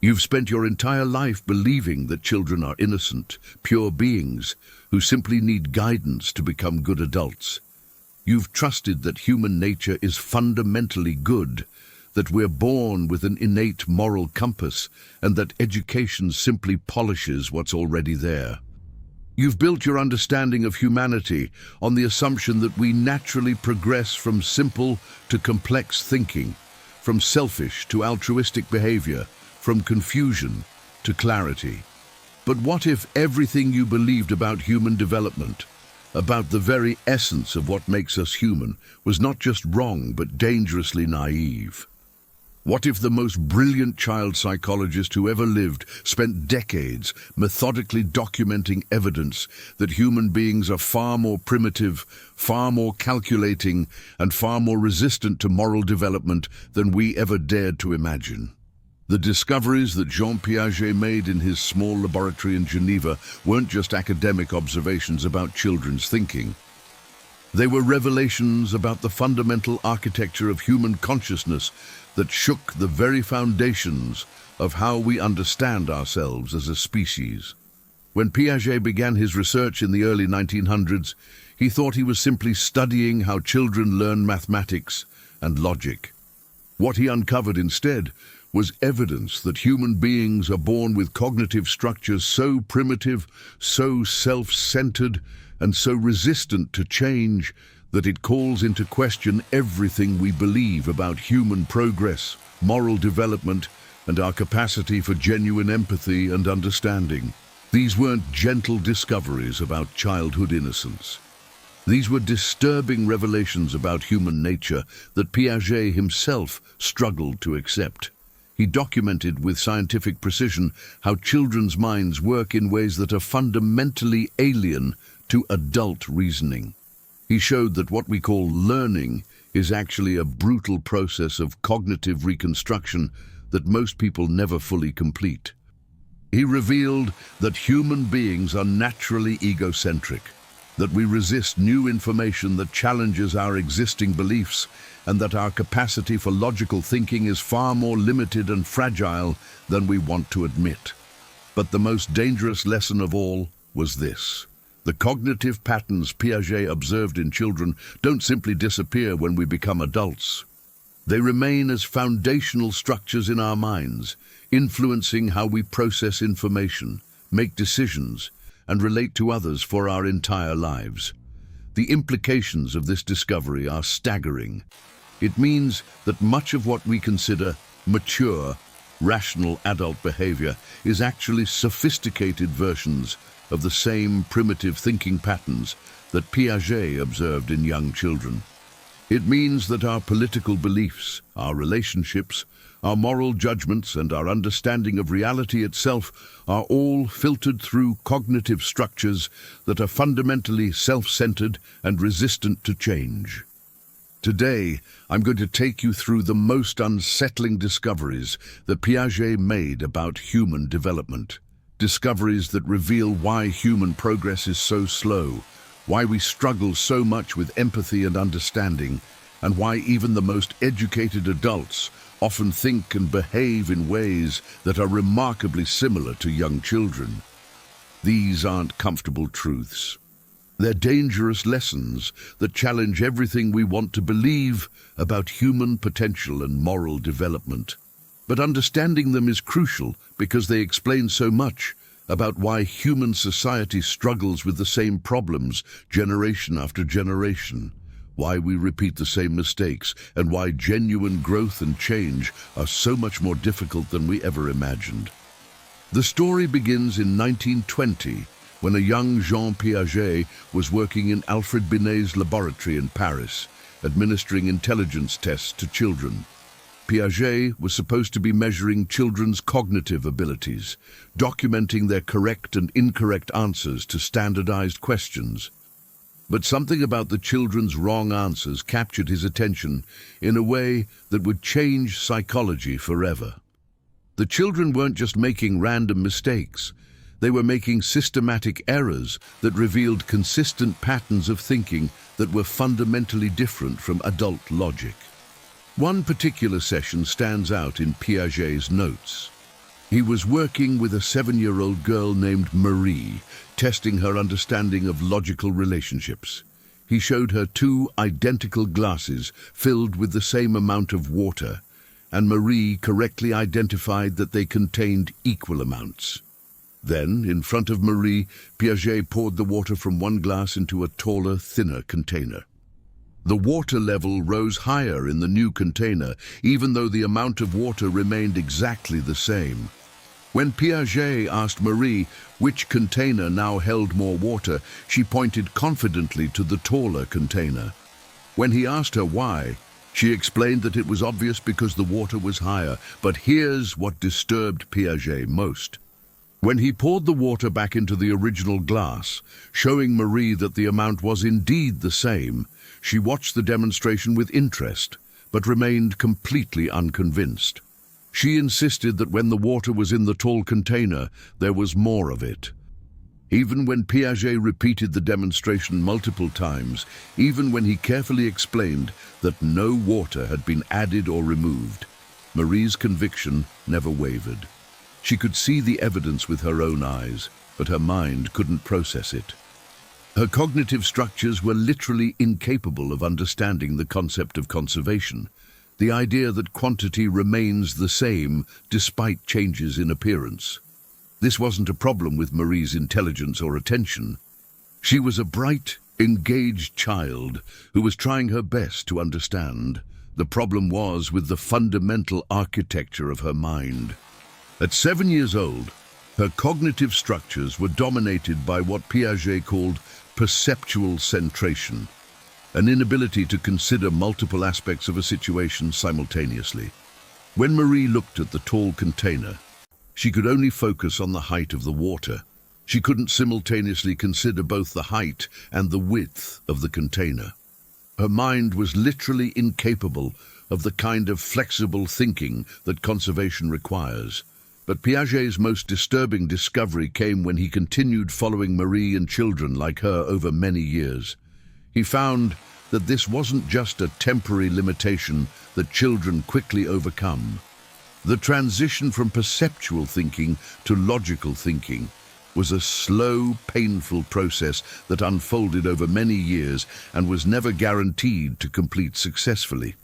You've spent your entire life believing that children are innocent, pure beings who simply need guidance to become good adults. You've trusted that human nature is fundamentally good, that we're born with an innate moral compass, and that education simply polishes what's already there. You've built your understanding of humanity on the assumption that we naturally progress from simple to complex thinking, from selfish to altruistic behavior, from confusion to clarity. But what if everything you believed about human development, about the very essence of what makes us human, was not just wrong but dangerously naive? What if the most brilliant child psychologist who ever lived spent decades methodically documenting evidence that human beings are far more primitive, far more calculating, and far more resistant to moral development than we ever dared to imagine? The discoveries that Jean Piaget made in his small laboratory in Geneva weren't just academic observations about children's thinking. They were revelations about the fundamental architecture of human consciousness that shook the very foundations of how we understand ourselves as a species. When Piaget began his research in the early 1900s, he thought he was simply studying how children learn mathematics and logic. What he uncovered instead was evidence that human beings are born with cognitive structures so primitive, so self-centered, and so resistant to change that it calls into question everything we believe about human progress, moral development, and our capacity for genuine empathy and understanding. These weren't gentle discoveries about childhood innocence. These were disturbing revelations about human nature that Piaget himself struggled to accept. He documented with scientific precision how children's minds work in ways that are fundamentally alien to adult reasoning. He showed that what we call learning is actually a brutal process of cognitive reconstruction that most people never fully complete. He revealed that human beings are naturally egocentric, that we resist new information that challenges our existing beliefs, and that our capacity for logical thinking is far more limited and fragile than we want to admit. But the most dangerous lesson of all was this: the cognitive patterns Piaget observed in children don't simply disappear when we become adults. They remain as foundational structures in our minds, influencing how we process information, make decisions, and relate to others for our entire lives. The implications of this discovery are staggering. It means that much of what we consider mature, rational adult behavior is actually sophisticated versions of the same primitive thinking patterns that Piaget observed in young children. It means that our political beliefs, our relationships, our moral judgments, and our understanding of reality itself are all filtered through cognitive structures that are fundamentally self-centered and resistant to change. Today, I'm going to take you through the most unsettling discoveries that Piaget made about human development. Discoveries that reveal why human progress is so slow, why we struggle so much with empathy and understanding, and why even the most educated adults often think and behave in ways that are remarkably similar to young children. These aren't comfortable truths. They're dangerous lessons that challenge everything we want to believe about human potential and moral development. But understanding them is crucial because they explain so much about why human society struggles with the same problems generation after generation, why we repeat the same mistakes, and why genuine growth and change are so much more difficult than we ever imagined. The story begins in 1920, when a young Jean Piaget was working in Alfred Binet's laboratory in Paris, administering intelligence tests to children. Piaget was supposed to be measuring children's cognitive abilities, documenting their correct and incorrect answers to standardized questions. But something about the children's wrong answers captured his attention in a way that would change psychology forever. The children weren't just making random mistakes. They were making systematic errors that revealed consistent patterns of thinking that were fundamentally different from adult logic. One particular session stands out in Piaget's notes. He was working with a 7-year-old girl named Marie, testing her understanding of logical relationships. He showed her 2 identical glasses filled with the same amount of water, and Marie correctly identified that they contained equal amounts. Then, in front of Marie, Piaget poured the water from one glass into a taller, thinner container. The water level rose higher in the new container, even though the amount of water remained exactly the same. When Piaget asked Marie which container now held more water, she pointed confidently to the taller container. When he asked her why, she explained that it was obvious because the water was higher. But here's what disturbed Piaget most. When he poured the water back into the original glass, showing Marie that the amount was indeed the same, she watched the demonstration with interest, but remained completely unconvinced. She insisted that when the water was in the tall container, there was more of it. Even when Piaget repeated the demonstration multiple times, even when he carefully explained that no water had been added or removed, Marie's conviction never wavered. She could see the evidence with her own eyes, but her mind couldn't process it. Her cognitive structures were literally incapable of understanding the concept of conservation, the idea that quantity remains the same despite changes in appearance. This wasn't a problem with Marie's intelligence or attention. She was a bright, engaged child who was trying her best to understand. The problem was with the fundamental architecture of her mind. At 7 years old, her cognitive structures were dominated by what Piaget called perceptual centration, an inability to consider multiple aspects of a situation simultaneously. When Marie looked at the tall container, she could only focus on the height of the water. She couldn't simultaneously consider both the height and the width of the container. Her mind was literally incapable of the kind of flexible thinking that conservation requires. But Piaget's most disturbing discovery came when he continued following Marie and children like her over many years. He found that this wasn't just a temporary limitation that children quickly overcome. The transition from perceptual thinking to logical thinking was a slow, painful process that unfolded over many years and was never guaranteed to complete successfully.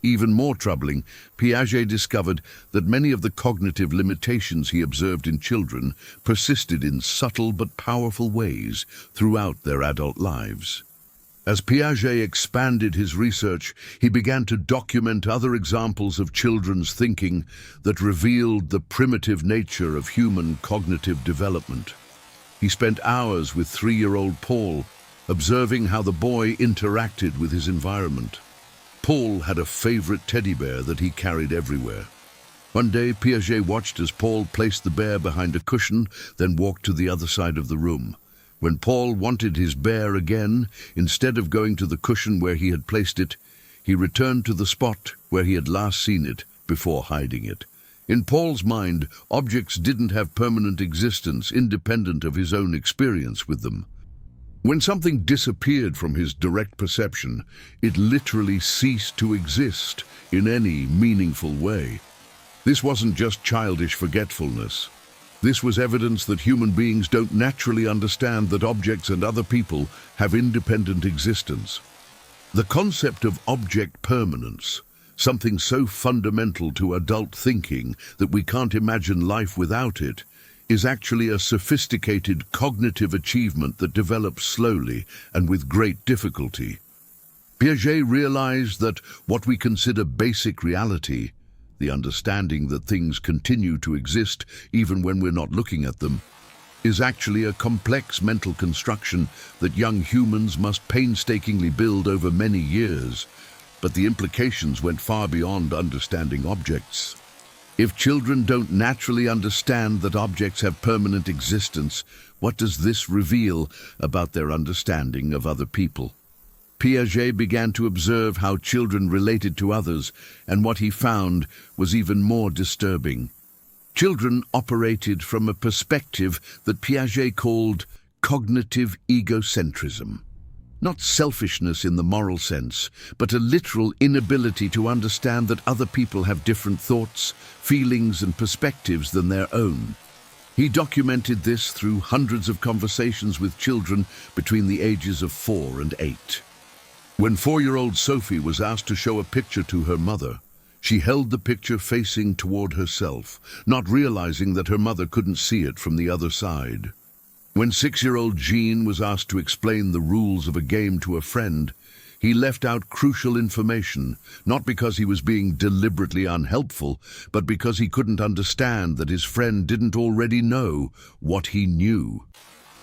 Even more troubling, Piaget discovered that many of the cognitive limitations he observed in children persisted in subtle but powerful ways throughout their adult lives. As Piaget expanded his research, he began to document other examples of children's thinking that revealed the primitive nature of human cognitive development. He spent hours with 3-year-old Paul, observing how the boy interacted with his environment. Paul had a favorite teddy bear that he carried everywhere. One day, Piaget watched as Paul placed the bear behind a cushion, then walked to the other side of the room. When Paul wanted his bear again, instead of going to the cushion where he had placed it, he returned to the spot where he had last seen it before hiding it. In Paul's mind, objects didn't have permanent existence independent of his own experience with them. When something disappeared from his direct perception, it literally ceased to exist in any meaningful way. This wasn't just childish forgetfulness. This was evidence that human beings don't naturally understand that objects and other people have independent existence. The concept of object permanence, something so fundamental to adult thinking that we can't imagine life without it, is actually a sophisticated cognitive achievement that develops slowly and with great difficulty. Piaget realized that what we consider basic reality, the understanding that things continue to exist even when we're not looking at them, is actually a complex mental construction that young humans must painstakingly build over many years. But the implications went far beyond understanding objects. If children don't naturally understand that objects have permanent existence, what does this reveal about their understanding of other people? Piaget began to observe how children related to others, and what he found was even more disturbing. Children operated from a perspective that Piaget called cognitive egocentrism. Not selfishness in the moral sense, but a literal inability to understand that other people have different thoughts, feelings, and perspectives than their own. He documented this through hundreds of conversations with children between the ages of 4 and 8. When 4-year-old Sophie was asked to show a picture to her mother, she held the picture facing toward herself, not realizing that her mother couldn't see it from the other side. When 6-year-old Jean was asked to explain the rules of a game to a friend, he left out crucial information, not because he was being deliberately unhelpful, but because he couldn't understand that his friend didn't already know what he knew.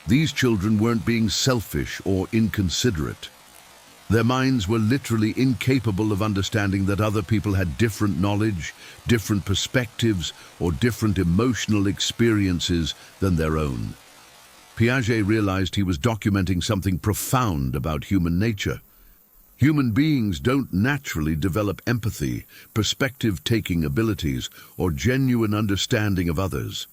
These children weren't being selfish or inconsiderate. Their minds were literally incapable of understanding that other people had different knowledge, different perspectives, or different emotional experiences than their own. Piaget realized he was documenting something profound about human nature. Human beings don't naturally develop empathy, perspective-taking abilities, or genuine understanding of others.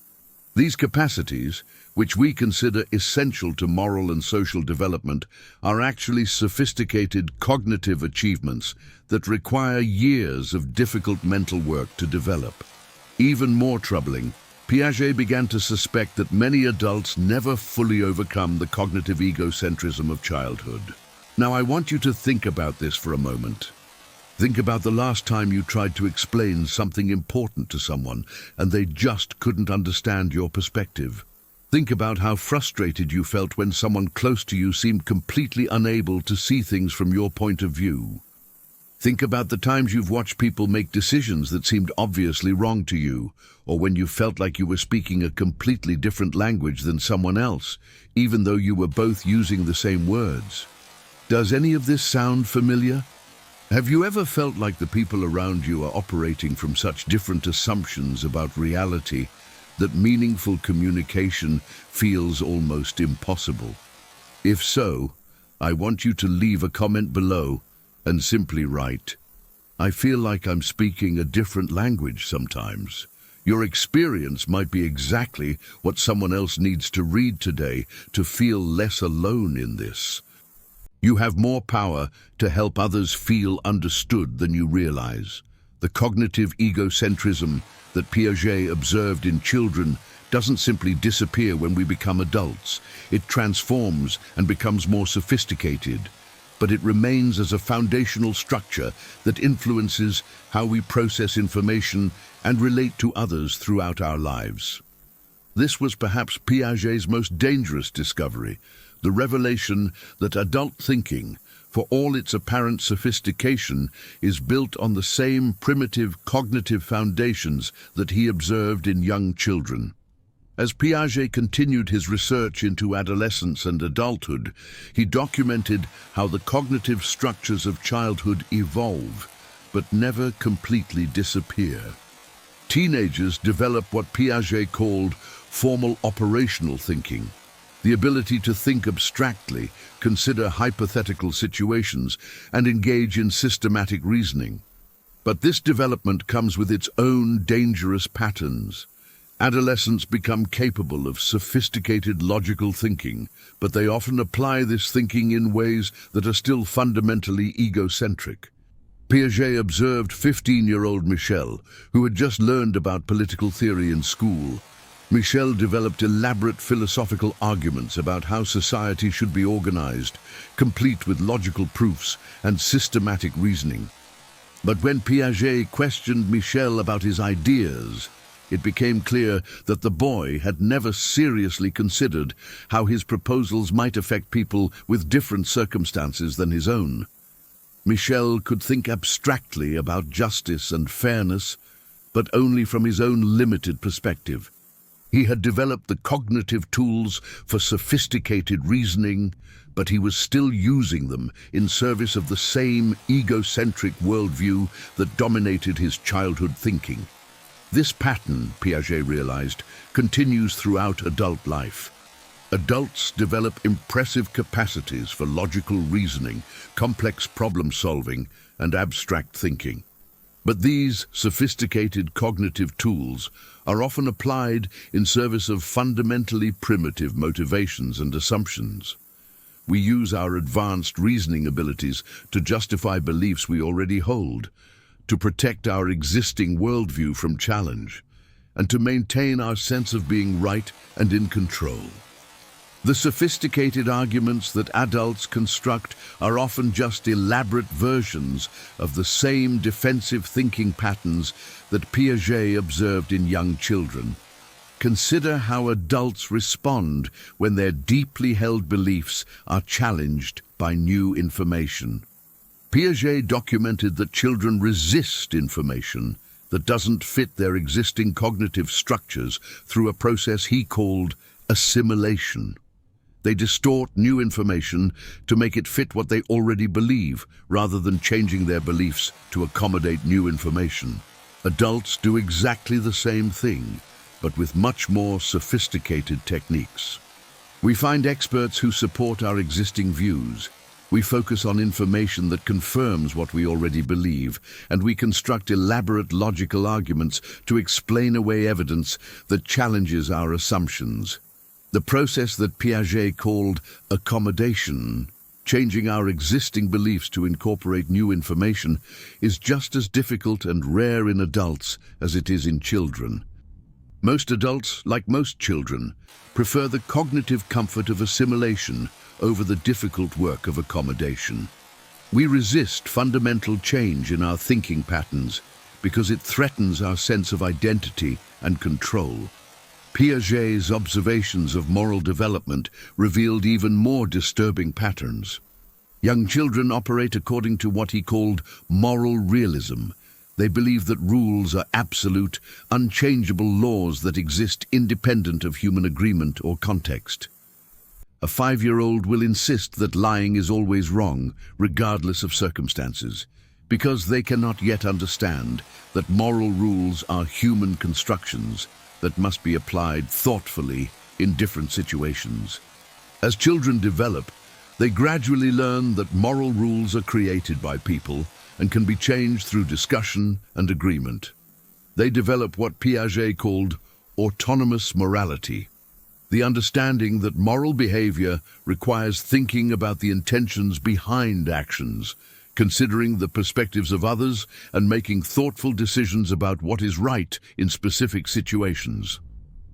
These capacities, which we consider essential to moral and social development, are actually sophisticated cognitive achievements that require years of difficult mental work to develop. Even more troubling, Piaget began to suspect that many adults never fully overcome the cognitive egocentrism of childhood. Now, I want you to think about this for a moment. Think about the last time you tried to explain something important to someone and they just couldn't understand your perspective. Think about how frustrated you felt when someone close to you seemed completely unable to see things from your point of view. Think about the times you've watched people make decisions that seemed obviously wrong to you, or when you felt like you were speaking a completely different language than someone else, even though you were both using the same words. Does any of this sound familiar? Have you ever felt like the people around you are operating from such different assumptions about reality that meaningful communication feels almost impossible? If so, I want you to leave a comment below and simply write, "I feel like I'm speaking a different language sometimes." Your experience might be exactly what someone else needs to read today to feel less alone in this. You have more power to help others feel understood than you realize. The cognitive egocentrism that Piaget observed in children doesn't simply disappear when we become adults. It transforms and becomes more sophisticated, but it remains as a foundational structure that influences how we process information and relate to others throughout our lives. This was perhaps Piaget's most dangerous discovery, the revelation that adult thinking, for all its apparent sophistication, is built on the same primitive cognitive foundations that he observed in young children. As Piaget continued his research into adolescence and adulthood, he documented how the cognitive structures of childhood evolve, but never completely disappear. Teenagers develop what Piaget called formal operational thinking, the ability to think abstractly, consider hypothetical situations, and engage in systematic reasoning. But this development comes with its own dangerous patterns. Adolescents become capable of sophisticated logical thinking, but they often apply this thinking in ways that are still fundamentally egocentric. Piaget observed 15-year-old Michel, who had just learned about political theory in school. Michel developed elaborate philosophical arguments about how society should be organized, complete with logical proofs and systematic reasoning. But when Piaget questioned Michel about his ideas, it became clear that the boy had never seriously considered how his proposals might affect people with different circumstances than his own. Michel could think abstractly about justice and fairness, but only from his own limited perspective. He had developed the cognitive tools for sophisticated reasoning, but he was still using them in service of the same egocentric worldview that dominated his childhood thinking. This pattern, Piaget realized, continues throughout adult life. Adults develop impressive capacities for logical reasoning, complex problem-solving, and abstract thinking. But these sophisticated cognitive tools are often applied in service of fundamentally primitive motivations and assumptions. We use our advanced reasoning abilities to justify beliefs we already hold, to protect our existing worldview from challenge, and to maintain our sense of being right and in control. The sophisticated arguments that adults construct are often just elaborate versions of the same defensive thinking patterns that Piaget observed in young children. Consider how adults respond when their deeply held beliefs are challenged by new information. Piaget documented that children resist information that doesn't fit their existing cognitive structures through a process he called assimilation. They distort new information to make it fit what they already believe, rather than changing their beliefs to accommodate new information. Adults do exactly the same thing, but with much more sophisticated techniques. We find experts who support our existing views. We focus on information that confirms what we already believe, and we construct elaborate logical arguments to explain away evidence that challenges our assumptions. The process that Piaget called accommodation, changing our existing beliefs to incorporate new information, is just as difficult and rare in adults as it is in children. Most adults, like most children, prefer the cognitive comfort of assimilation over the difficult work of accommodation. We resist fundamental change in our thinking patterns because it threatens our sense of identity and control. Piaget's observations of moral development revealed even more disturbing patterns. Young children operate according to what he called moral realism. They believe that rules are absolute, unchangeable laws that exist independent of human agreement or context. A 5-year-old will insist that lying is always wrong, regardless of circumstances, because they cannot yet understand that moral rules are human constructions that must be applied thoughtfully in different situations. As children develop, they gradually learn that moral rules are created by people and can be changed through discussion and agreement. They develop what Piaget called autonomous morality, the understanding that moral behavior requires thinking about the intentions behind actions, considering the perspectives of others, and making thoughtful decisions about what is right in specific situations.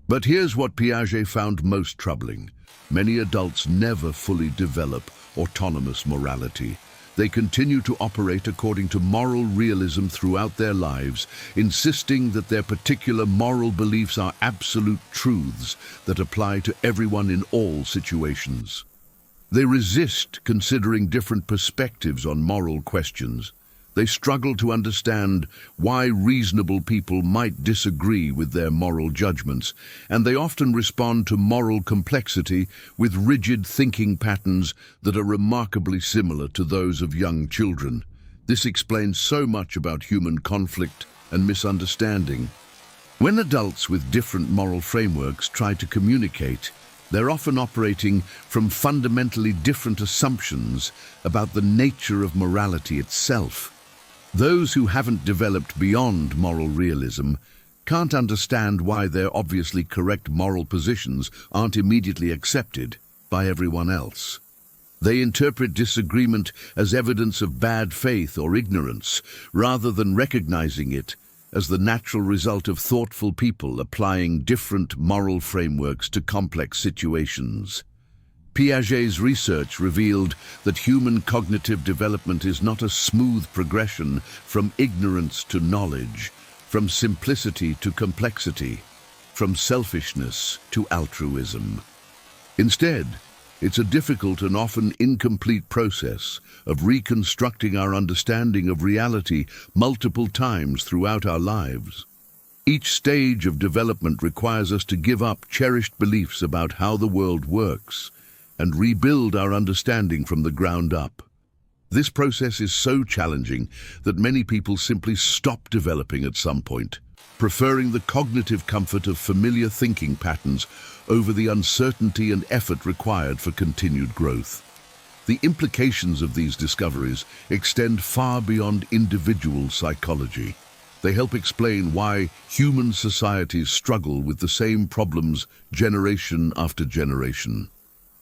But here's what Piaget found most troubling. Many adults never fully develop autonomous morality. They continue to operate according to moral realism throughout their lives, insisting that their particular moral beliefs are absolute truths that apply to everyone in all situations. They resist considering different perspectives on moral questions. They struggle to understand why reasonable people might disagree with their moral judgments, and they often respond to moral complexity with rigid thinking patterns that are remarkably similar to those of young children. This explains so much about human conflict and misunderstanding. When adults with different moral frameworks try to communicate, they're often operating from fundamentally different assumptions about the nature of morality itself. Those who haven't developed beyond moral realism can't understand why their obviously correct moral positions aren't immediately accepted by everyone else. They interpret disagreement as evidence of bad faith or ignorance, rather than recognizing it as the natural result of thoughtful people applying different moral frameworks to complex situations. Piaget's research revealed that human cognitive development is not a smooth progression from ignorance to knowledge, from simplicity to complexity, from selfishness to altruism. Instead, it's a difficult and often incomplete process of reconstructing our understanding of reality multiple times throughout our lives. Each stage of development requires us to give up cherished beliefs about how the world works and rebuild our understanding from the ground up. This process is so challenging that many people simply stop developing at some point, preferring the cognitive comfort of familiar thinking patterns over the uncertainty and effort required for continued growth. The implications of these discoveries extend far beyond individual psychology. They help explain why human societies struggle with the same problems generation after generation.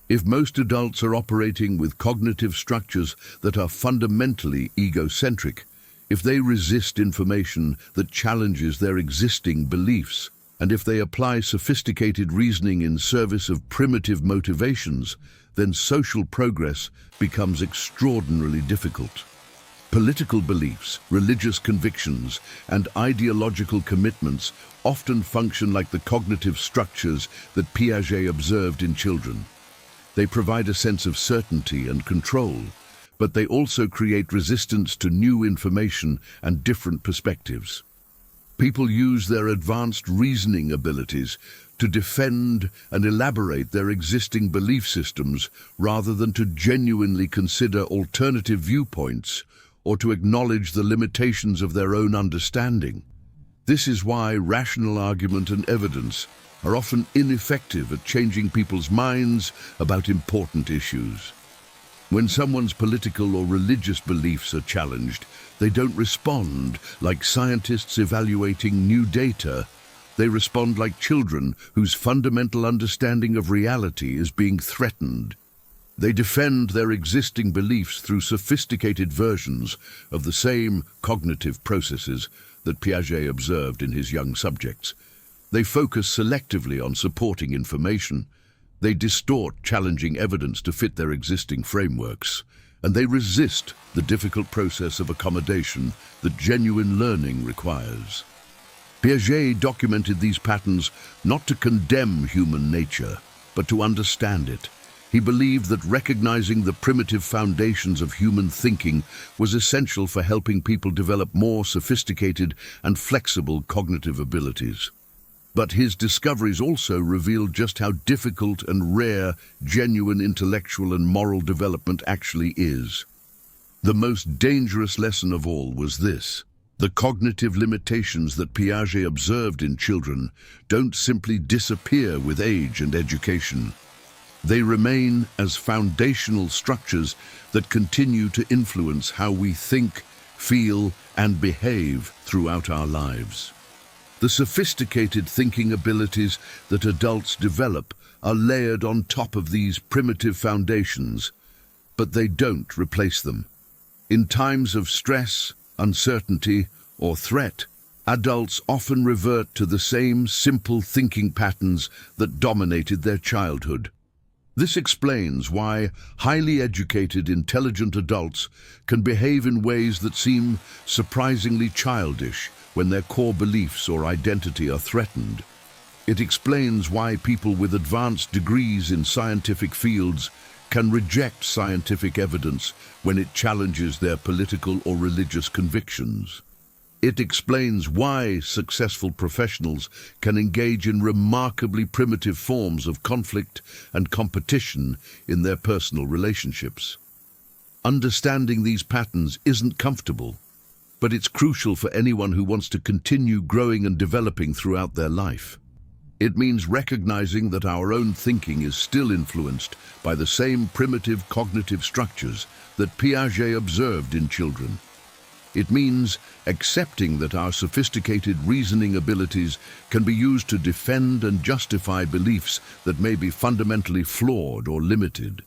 If most adults are operating with cognitive structures that are fundamentally egocentric, if they resist information that challenges their existing beliefs, and if they apply sophisticated reasoning in service of primitive motivations, then social progress becomes extraordinarily difficult. Political beliefs, religious convictions, and ideological commitments often function like the cognitive structures that Piaget observed in children. They provide a sense of certainty and control, but they also create resistance to new information and different perspectives. People use their advanced reasoning abilities to defend and elaborate their existing belief systems rather than to genuinely consider alternative viewpoints or to acknowledge the limitations of their own understanding. This is why rational argument and evidence are often ineffective at changing people's minds about important issues. When someone's political or religious beliefs are challenged, they don't respond like scientists evaluating new data. They respond like children whose fundamental understanding of reality is being threatened. They defend their existing beliefs through sophisticated versions of the same cognitive processes that Piaget observed in his young subjects. They focus selectively on supporting information. They distort challenging evidence to fit their existing frameworks. And they resist the difficult process of accommodation that genuine learning requires. Piaget documented these patterns not to condemn human nature, but to understand it. He believed that recognizing the primitive foundations of human thinking was essential for helping people develop more sophisticated and flexible cognitive abilities. But his discoveries also revealed just how difficult and rare genuine intellectual and moral development actually is. The most dangerous lesson of all was this: the cognitive limitations that Piaget observed in children don't simply disappear with age and education. They remain as foundational structures that continue to influence how we think, feel, and behave throughout our lives. The sophisticated thinking abilities that adults develop are layered on top of these primitive foundations, but they don't replace them. In times of stress, uncertainty, or threat, adults often revert to the same simple thinking patterns that dominated their childhood. This explains why highly educated, intelligent adults can behave in ways that seem surprisingly childish when their core beliefs or identity are threatened. It explains why people with advanced degrees in scientific fields can reject scientific evidence when it challenges their political or religious convictions. It explains why successful professionals can engage in remarkably primitive forms of conflict and competition in their personal relationships. Understanding these patterns isn't comfortable, but it's crucial for anyone who wants to continue growing and developing throughout their life. It means recognizing that our own thinking is still influenced by the same primitive cognitive structures that Piaget observed in children. It means accepting that our sophisticated reasoning abilities can be used to defend and justify beliefs that may be fundamentally flawed or limited.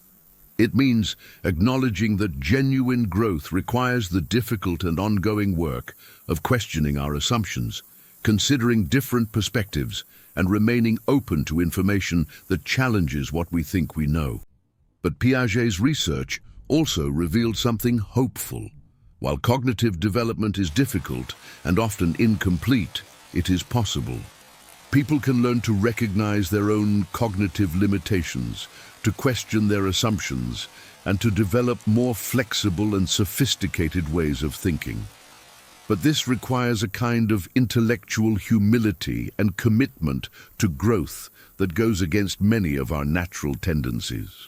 It means acknowledging that genuine growth requires the difficult and ongoing work of questioning our assumptions, considering different perspectives, and remaining open to information that challenges what we think we know. But Piaget's research also revealed something hopeful. While cognitive development is difficult and often incomplete, it is possible. People can learn to recognize their own cognitive limitations, to question their assumptions, and to develop more flexible and sophisticated ways of thinking. But this requires a kind of intellectual humility and commitment to growth that goes against many of our natural tendencies.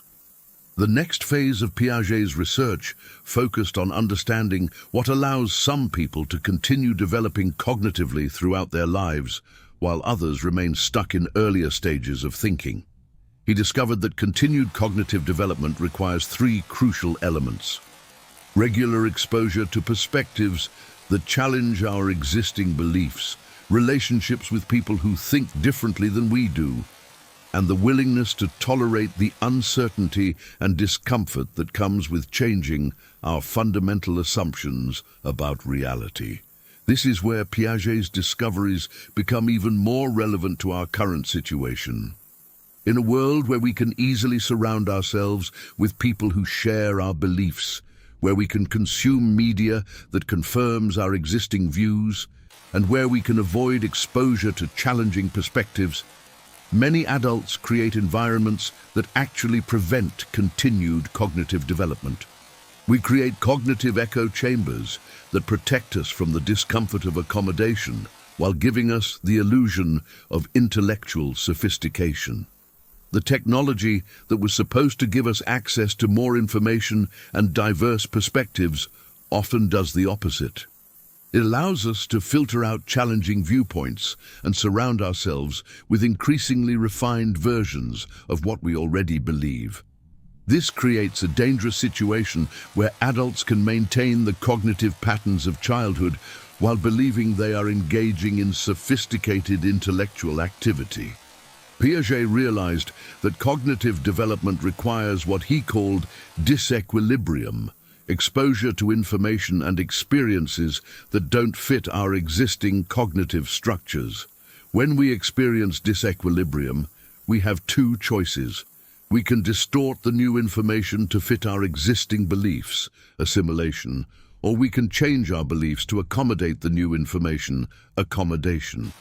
The next phase of Piaget's research focused on understanding what allows some people to continue developing cognitively throughout their lives, while others remain stuck in earlier stages of thinking. He discovered that continued cognitive development requires three crucial elements: regular exposure to perspectives that challenge our existing beliefs, relationships with people who think differently than we do, and the willingness to tolerate the uncertainty and discomfort that comes with changing our fundamental assumptions about reality. This is where Piaget's discoveries become even more relevant to our current situation. In a world where we can easily surround ourselves with people who share our beliefs, where we can consume media that confirms our existing views, and where we can avoid exposure to challenging perspectives, many adults create environments that actually prevent continued cognitive development. We create cognitive echo chambers that protect us from the discomfort of accommodation while giving us the illusion of intellectual sophistication. The technology that was supposed to give us access to more information and diverse perspectives often does the opposite. It allows us to filter out challenging viewpoints and surround ourselves with increasingly refined versions of what we already believe. This creates a dangerous situation where adults can maintain the cognitive patterns of childhood while believing they are engaging in sophisticated intellectual activity. Piaget realized that cognitive development requires what he called disequilibrium, exposure to information and experiences that don't fit our existing cognitive structures. When we experience disequilibrium, we have two choices. We can distort the new information to fit our existing beliefs, assimilation, or we can change our beliefs to accommodate the new information, accommodation.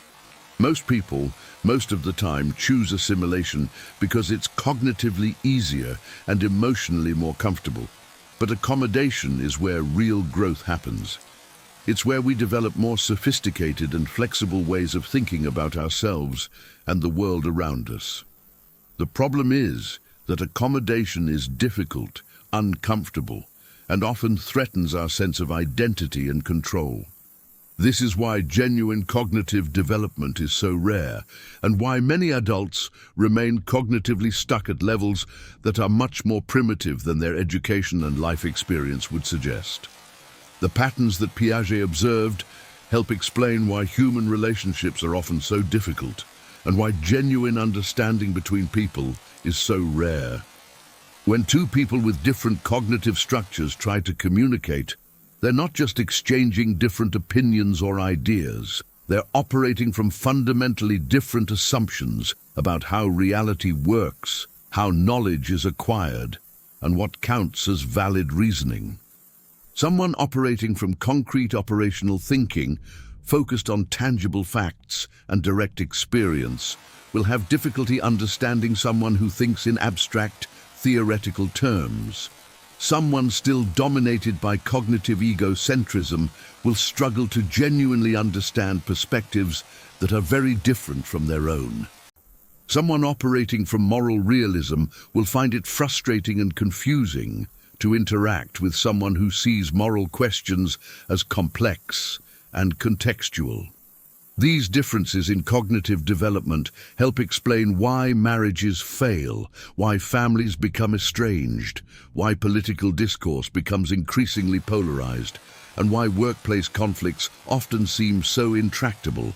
Most people, most of the time, choose assimilation because it's cognitively easier and emotionally more comfortable. But accommodation is where real growth happens. It's where we develop more sophisticated and flexible ways of thinking about ourselves and the world around us. The problem is that accommodation is difficult, uncomfortable, and often threatens our sense of identity and control. This is why genuine cognitive development is so rare, and why many adults remain cognitively stuck at levels that are much more primitive than their education and life experience would suggest. The patterns that Piaget observed help explain why human relationships are often so difficult, and why genuine understanding between people is so rare. When two people with different cognitive structures try to communicate, they're not just exchanging different opinions or ideas. They're operating from fundamentally different assumptions about how reality works, how knowledge is acquired, and what counts as valid reasoning. Someone operating from concrete operational thinking, focused on tangible facts and direct experience, will have difficulty understanding someone who thinks in abstract, theoretical terms. Someone still dominated by cognitive egocentrism will struggle to genuinely understand perspectives that are very different from their own. Someone operating from moral realism will find it frustrating and confusing to interact with someone who sees moral questions as complex and contextual. These differences in cognitive development help explain why marriages fail, why families become estranged, why political discourse becomes increasingly polarized, and why workplace conflicts often seem so intractable.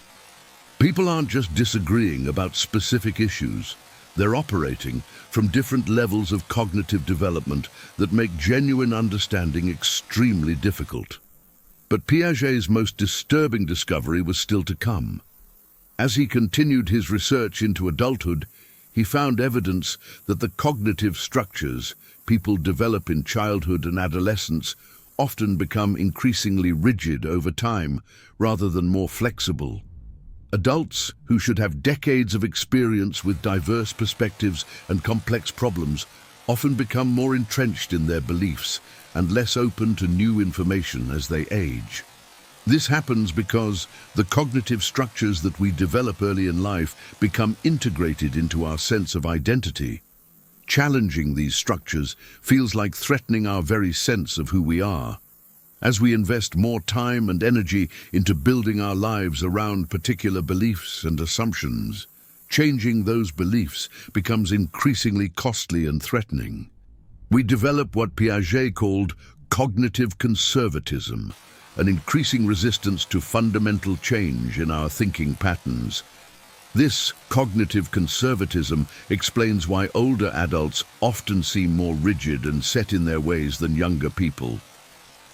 People aren't just disagreeing about specific issues. They're operating from different levels of cognitive development that make genuine understanding extremely difficult. But Piaget's most disturbing discovery was still to come. As he continued his research into adulthood, he found evidence that the cognitive structures people develop in childhood and adolescence often become increasingly rigid over time, rather than more flexible. Adults who should have decades of experience with diverse perspectives and complex problems often become more entrenched in their beliefs and less open to new information as they age. This happens because the cognitive structures that we develop early in life become integrated into our sense of identity. Challenging these structures feels like threatening our very sense of who we are. As we invest more time and energy into building our lives around particular beliefs and assumptions, changing those beliefs becomes increasingly costly and threatening. We develop what Piaget called cognitive conservatism, an increasing resistance to fundamental change in our thinking patterns. This cognitive conservatism explains why older adults often seem more rigid and set in their ways than younger people.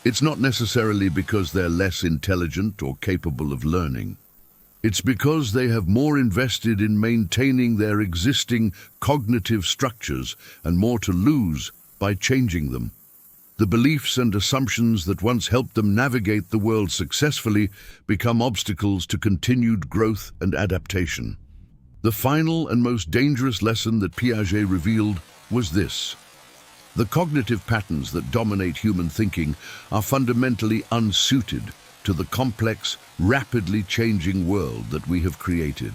It's not necessarily because they're less intelligent or capable of learning. It's because they have more invested in maintaining their existing cognitive structures and more to lose by changing them. The beliefs and assumptions that once helped them navigate the world successfully become obstacles to continued growth and adaptation. The final and most dangerous lesson that Piaget revealed was this: the cognitive patterns that dominate human thinking are fundamentally unsuited to the complex, rapidly changing world that we have created.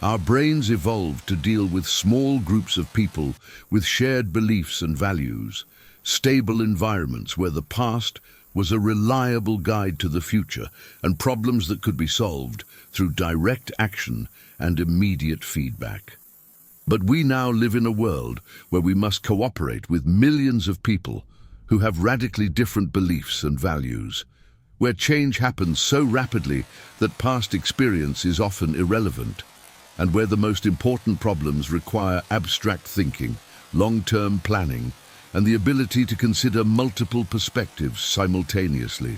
Our brains evolved to deal with small groups of people with shared beliefs and values, stable environments where the past was a reliable guide to the future, and problems that could be solved through direct action and immediate feedback. But we now live in a world where we must cooperate with millions of people who have radically different beliefs and values, where change happens so rapidly that past experience is often irrelevant, and where the most important problems require abstract thinking, long-term planning, and the ability to consider multiple perspectives simultaneously.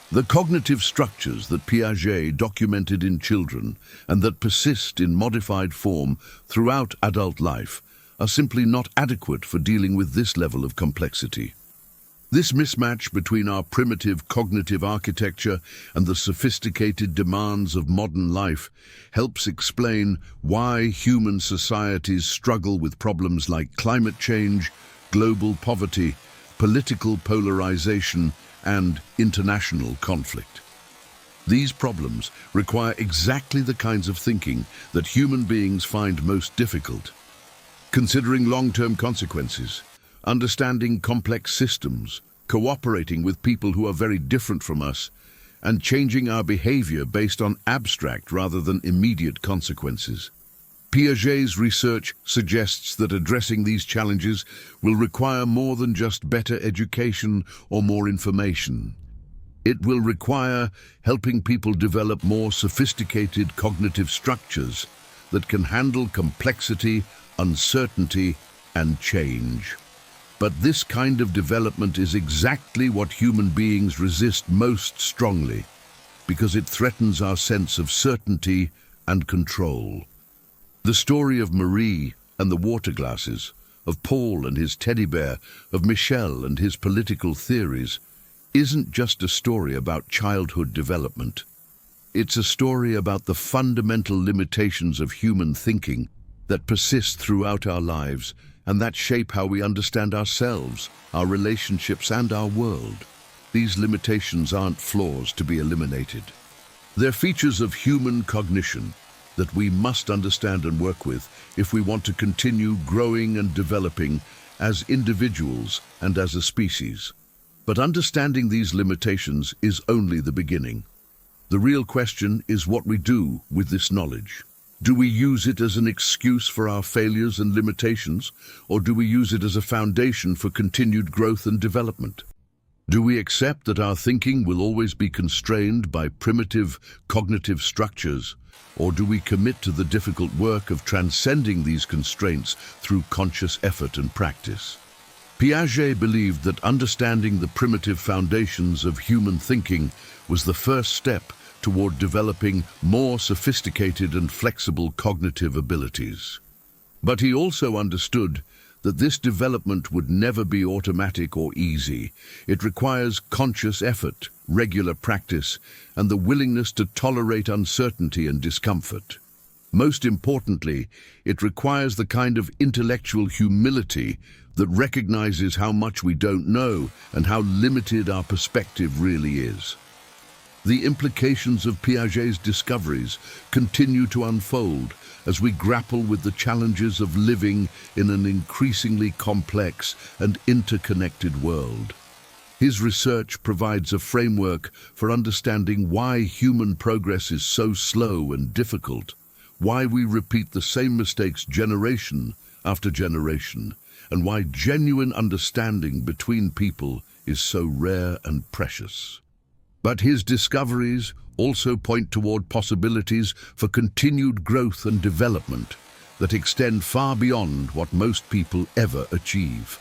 The cognitive structures that Piaget documented in children and that persist in modified form throughout adult life are simply not adequate for dealing with this level of complexity. This mismatch between our primitive cognitive architecture and the sophisticated demands of modern life helps explain why human societies struggle with problems like climate change, global poverty, political polarization, and international conflict. These problems require exactly the kinds of thinking that human beings find most difficult. Considering long-term consequences, understanding complex systems, cooperating with people who are very different from us, and changing our behavior based on abstract rather than immediate consequences. Piaget's research suggests that addressing these challenges will require more than just better education or more information. It will require helping people develop more sophisticated cognitive structures that can handle complexity, uncertainty, and change. But this kind of development is exactly what human beings resist most strongly, because it threatens our sense of certainty and control. The story of Marie and the water glasses, of Paul and his teddy bear, of Michel and his political theories, isn't just a story about childhood development. It's a story about the fundamental limitations of human thinking that persist throughout our lives and that shape how we understand ourselves, our relationships, and our world. These limitations aren't flaws to be eliminated. They're features of human cognition that we must understand and work with if we want to continue growing and developing as individuals and as a species. But understanding these limitations is only the beginning. The real question is what we do with this knowledge. Do we use it as an excuse for our failures and limitations, or do we use it as a foundation for continued growth and development? Do we accept that our thinking will always be constrained by primitive cognitive structures, or do we commit to the difficult work of transcending these constraints through conscious effort and practice? Piaget believed that understanding the primitive foundations of human thinking was the first step toward developing more sophisticated and flexible cognitive abilities. But he also understood that this development would never be automatic or easy. It requires conscious effort, regular practice, and the willingness to tolerate uncertainty and discomfort. Most importantly, it requires the kind of intellectual humility that recognizes how much we don't know and how limited our perspective really is. The implications of Piaget's discoveries continue to unfold as we grapple with the challenges of living in an increasingly complex and interconnected world. His research provides a framework for understanding why human progress is so slow and difficult, why we repeat the same mistakes generation after generation, and why genuine understanding between people is so rare and precious. But his discoveries also point toward possibilities for continued growth and development that extend far beyond what most people ever achieve.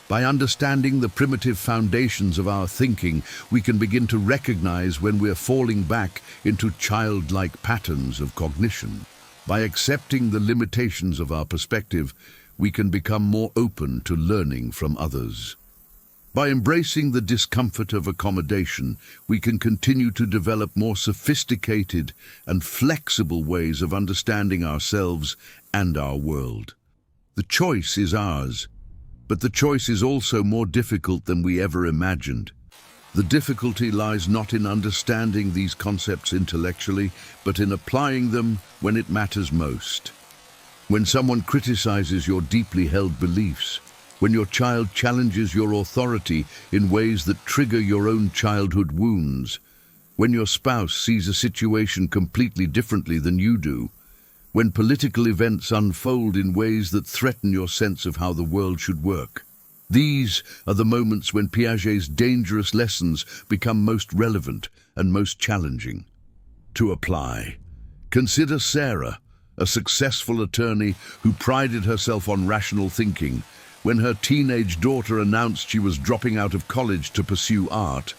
By understanding the primitive foundations of our thinking, we can begin to recognize when we're falling back into childlike patterns of cognition. By accepting the limitations of our perspective, we can become more open to learning from others. By embracing the discomfort of accommodation, we can continue to develop more sophisticated and flexible ways of understanding ourselves and our world. The choice is ours, but the choice is also more difficult than we ever imagined. The difficulty lies not in understanding these concepts intellectually, but in applying them when it matters most. When someone criticizes your deeply held beliefs, when your child challenges your authority in ways that trigger your own childhood wounds, when your spouse sees a situation completely differently than you do, when political events unfold in ways that threaten your sense of how the world should work. These are the moments when Piaget's dangerous lessons become most relevant and most challenging to apply. Consider Sarah, a successful attorney who prided herself on rational thinking. When her teenage daughter announced she was dropping out of college to pursue art,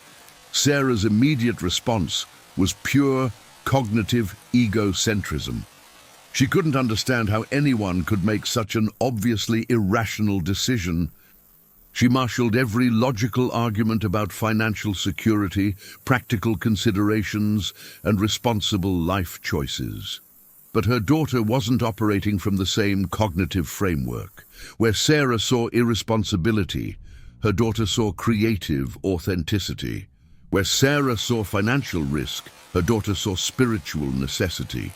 Sarah's immediate response was pure cognitive egocentrism. She couldn't understand how anyone could make such an obviously irrational decision. She marshaled every logical argument about financial security, practical considerations, and responsible life choices. But her daughter wasn't operating from the same cognitive framework. Where Sarah saw irresponsibility, her daughter saw creative authenticity. Where Sarah saw financial risk, her daughter saw spiritual necessity.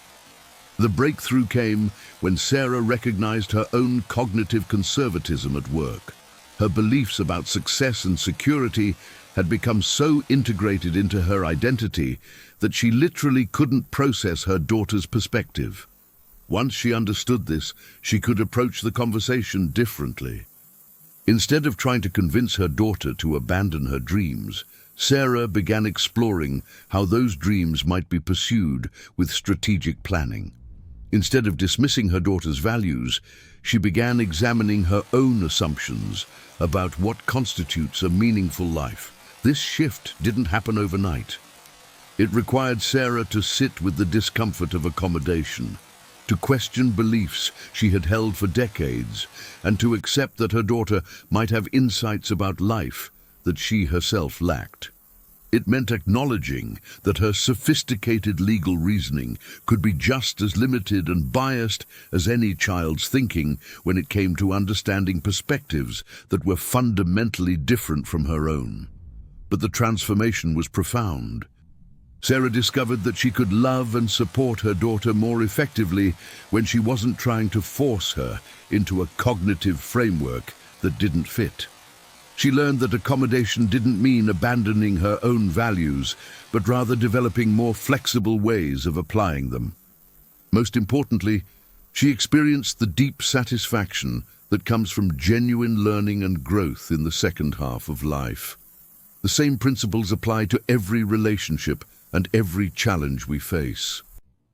The breakthrough came when Sarah recognized her own cognitive conservatism at work. Her beliefs about success and security had become so integrated into her identity that she literally couldn't process her daughter's perspective. Once she understood this, she could approach the conversation differently. Instead of trying to convince her daughter to abandon her dreams, Sarah began exploring how those dreams might be pursued with strategic planning. Instead of dismissing her daughter's values, she began examining her own assumptions about what constitutes a meaningful life. This shift didn't happen overnight. It required Sarah to sit with the discomfort of accommodation, to question beliefs she had held for decades, and to accept that her daughter might have insights about life that she herself lacked. It meant acknowledging that her sophisticated legal reasoning could be just as limited and biased as any child's thinking when it came to understanding perspectives that were fundamentally different from her own. But the transformation was profound. Sarah discovered that she could love and support her daughter more effectively when she wasn't trying to force her into a cognitive framework that didn't fit. She learned that accommodation didn't mean abandoning her own values, but rather developing more flexible ways of applying them. Most importantly, she experienced the deep satisfaction that comes from genuine learning and growth in the second half of life. The same principles apply to every relationship and every challenge we face.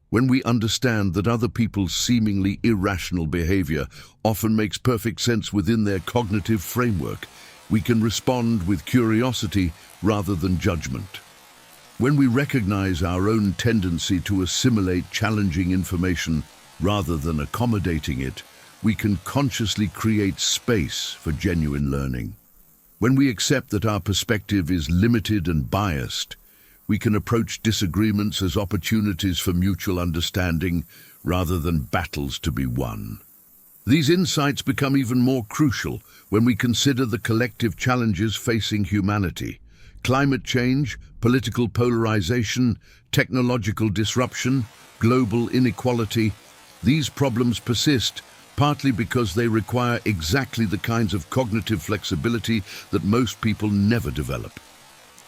When we understand that other people's seemingly irrational behavior often makes perfect sense within their cognitive framework, we can respond with curiosity rather than judgment. When we recognize our own tendency to assimilate challenging information rather than accommodating it, we can consciously create space for genuine learning. When we accept that our perspective is limited and biased, we can approach disagreements as opportunities for mutual understanding rather than battles to be won. These insights become even more crucial when we consider the collective challenges facing humanity. Climate change, political polarization, technological disruption, global inequality. These problems persist, partly because they require exactly the kinds of cognitive flexibility that most people never develop.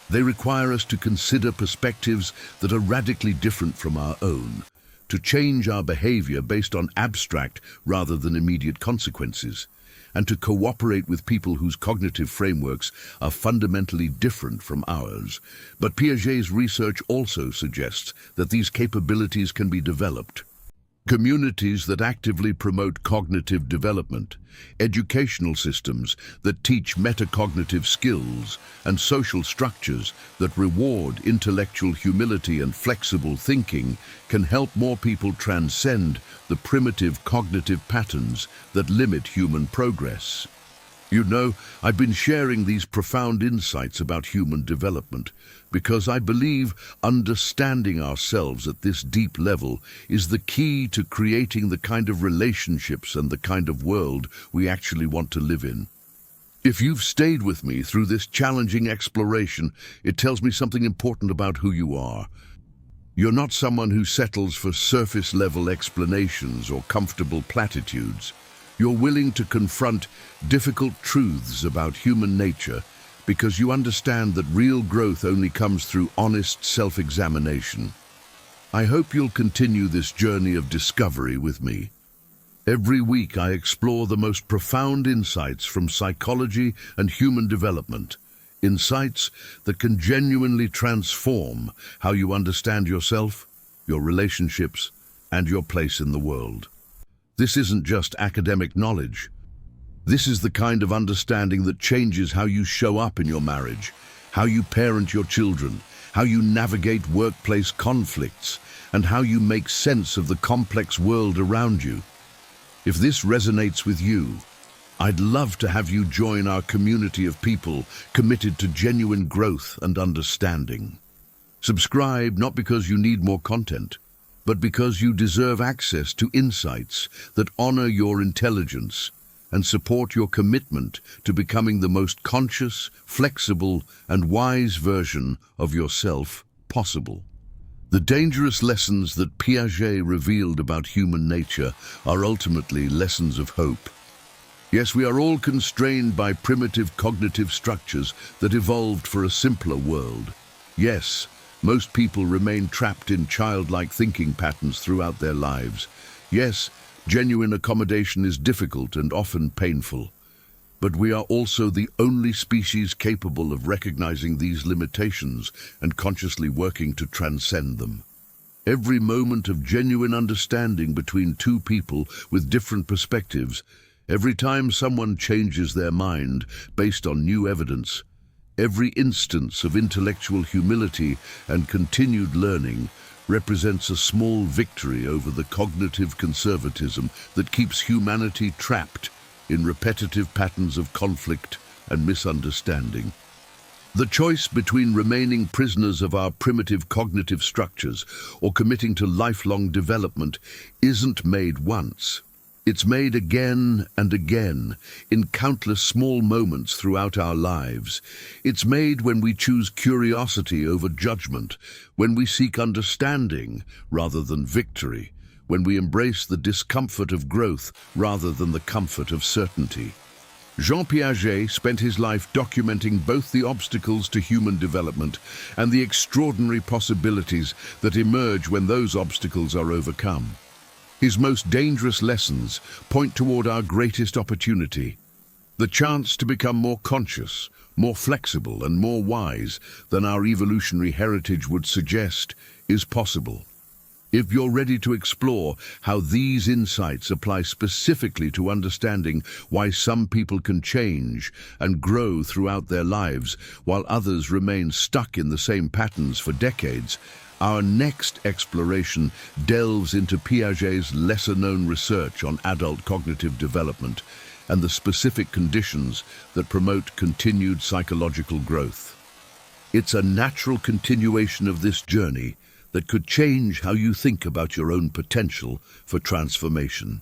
They require us to consider perspectives that are radically different from our own, to change our behavior based on abstract rather than immediate consequences, and to cooperate with people whose cognitive frameworks are fundamentally different from ours. But Piaget's research also suggests that these capabilities can be developed. Communities that actively promote cognitive development, educational systems that teach metacognitive skills, and social structures that reward intellectual humility and flexible thinking can help more people transcend the primitive cognitive patterns that limit human progress. You know, I've been sharing these profound insights about human development because I believe understanding ourselves at this deep level is the key to creating the kind of relationships and the kind of world we actually want to live in. If you've stayed with me through this challenging exploration, it tells me something important about who you are. You're not someone who settles for surface-level explanations or comfortable platitudes. You're willing to confront difficult truths about human nature because you understand that real growth only comes through honest self-examination. I hope you'll continue this journey of discovery with me. Every week I explore the most profound insights from psychology and human development, insights that can genuinely transform how you understand yourself, your relationships, and your place in the world. This isn't just academic knowledge. This is the kind of understanding that changes how you show up in your marriage, how you parent your children, how you navigate workplace conflicts, and how you make sense of the complex world around you. If this resonates with you, I'd love to have you join our community of people committed to genuine growth and understanding. Subscribe not because you need more content, but because you deserve access to insights that honor your intelligence and support your commitment to becoming the most conscious, flexible, and wise version of yourself possible. The dangerous lessons that Piaget revealed about human nature are ultimately lessons of hope. Yes, we are all constrained by primitive cognitive structures that evolved for a simpler world. Yes, most people remain trapped in childlike thinking patterns throughout their lives. Yes, genuine accommodation is difficult and often painful. But we are also the only species capable of recognizing these limitations and consciously working to transcend them. Every moment of genuine understanding between two people with different perspectives, every time someone changes their mind based on new evidence, every instance of intellectual humility and continued learning represents a small victory over the cognitive conservatism that keeps humanity trapped in repetitive patterns of conflict and misunderstanding. The choice between remaining prisoners of our primitive cognitive structures or committing to lifelong development isn't made once. It's made again and again, in countless small moments throughout our lives. It's made when we choose curiosity over judgment, when we seek understanding rather than victory, when we embrace the discomfort of growth rather than the comfort of certainty. Jean Piaget spent his life documenting both the obstacles to human development and the extraordinary possibilities that emerge when those obstacles are overcome. His most dangerous lessons point toward our greatest opportunity, the chance to become more conscious, more flexible, and more wise than our evolutionary heritage would suggest is possible. If you're ready to explore how these insights apply specifically to understanding why some people can change and grow throughout their lives while others remain stuck in the same patterns for decades, our next exploration delves into Piaget's lesser-known research on adult cognitive development and the specific conditions that promote continued psychological growth. It's a natural continuation of this journey that could change how you think about your own potential for transformation.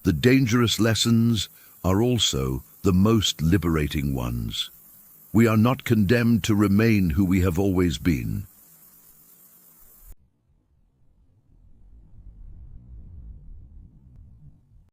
The dangerous lessons are also the most liberating ones. We are not condemned to remain who we have always been.